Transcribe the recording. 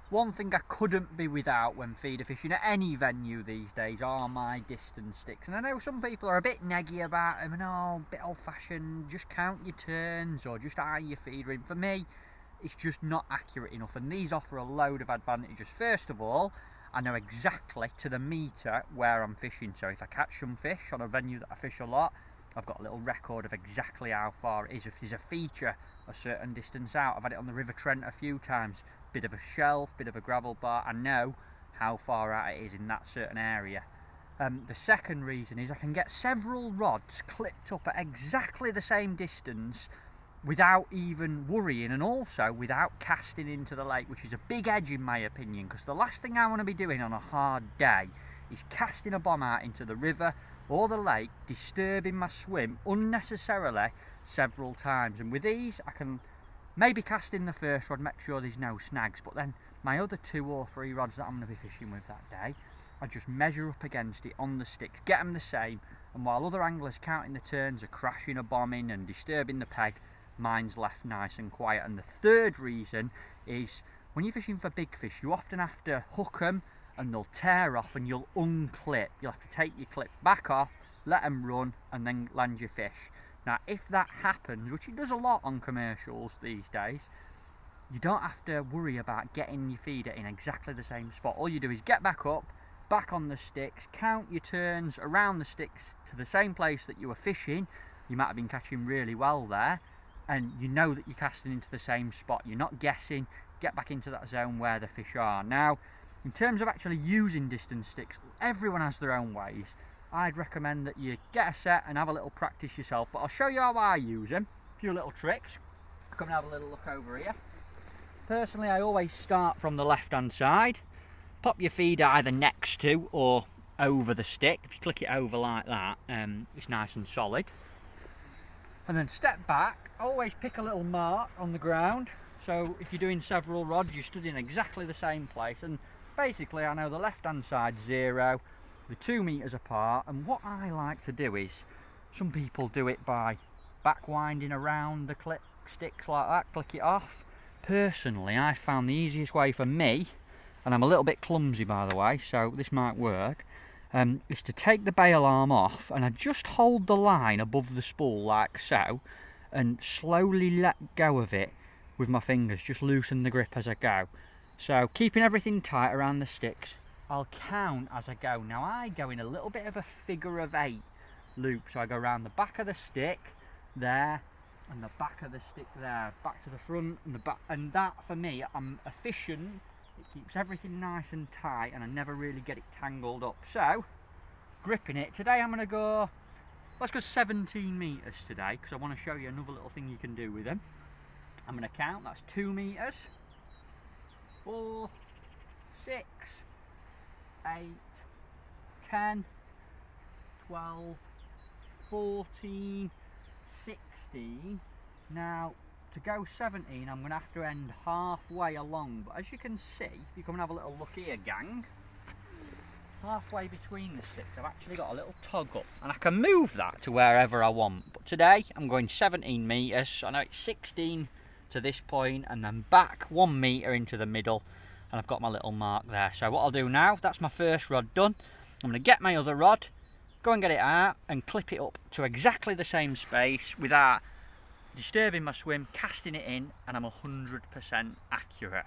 One thing I couldn't be without when feeder fishing at any venue these days are my distance sticks. And I know some people are a bit neggy about them and a bit old fashioned, just count your turns or just eye your feeder in. For me, it's just not accurate enough, and these offer a load of advantages. First of all, I know exactly to the metre where I'm fishing, so if I catch some fish on a venue that I fish a lot, I've got a little record of exactly how far it is. If there's a feature a certain distance out, I've had it on the River Trent a few times, bit of a shelf, bit of a gravel bar, I know how far out it is in that certain area. The second reason is I can get several rods clipped up at exactly the same distance without even worrying, and also without casting into the lake, which is a big edge in my opinion, because the last thing I want to be doing on a hard day is casting a bomb out into the river or the lake, disturbing my swim unnecessarily several times. And with these I can maybe cast in the first rod, make sure there's no snags, but then my other 2 or 3 rods that I'm going to be fishing with that day, I just measure up against it on the sticks, get them the same, and while other anglers counting the turns are crashing a bomb in and disturbing the peg, mine's left nice and quiet. And the third reason is when you're fishing for big fish, you often have to hook them and they'll tear off and you'll unclip. You'll have to take your clip back off, let them run, and then land your fish. Now if that happens, which it does a lot on commercials these days, you don't have to worry about getting your feeder in exactly the same spot. All you do is get back up, back on the sticks, count your turns around the sticks to the same place that you were fishing. You might have been catching really well there, and you know that you're casting into the same spot. You're not guessing, get back into that zone where the fish are. Now, in terms of actually using distance sticks, everyone has their own ways. I'd recommend that you get a set and have a little practice yourself, but I'll show you how I use them. A few little tricks. Come and have a little look over here. Personally, I always start from the left hand side. Pop your feeder either next to or over the stick. If you click it over like that, it's nice and solid. And then step back, always pick a little mark on the ground, so if you're doing several rods you stood in exactly the same place. And basically I know the left hand side 0, the 2 metres apart, and what I like to do is, some people do it by back winding around the clip sticks like that, click it off. Personally I found the easiest way for me, and I'm a little bit clumsy by the way, so this might work, is to take the bail arm off and I just hold the line above the spool like so and slowly let go of it with my fingers, just loosen the grip as I go. So keeping everything tight around the sticks, I'll count as I go. Now I go in a little bit of a figure of 8 loop, so I go around the back of the stick there and the back of the stick there, back to the front and the back, and that for me, I'm efficient. It keeps everything nice and tight and I never really get it tangled up. So, gripping it, today I'm going to go, let's go 17 metres today, because I want to show you another little thing you can do with them. I'm going to count, that's 2 metres, 4, 6, 8, 10, 12, 14, 16. Now, to go 17 I'm going to have to end halfway along, but as you can see, if you come and have a little look here gang, halfway between the sticks I've actually got a little toggle and I can move that to wherever I want. But today I'm going 17 metres, I know it's 16 to this point and then back 1 metre into the middle, and I've got my little mark there. So what I'll do now, that's my first rod done, I'm going to get my other rod, go and get it out and clip it up to exactly the same space without disturbing my swim, casting it in, and I'm 100% accurate.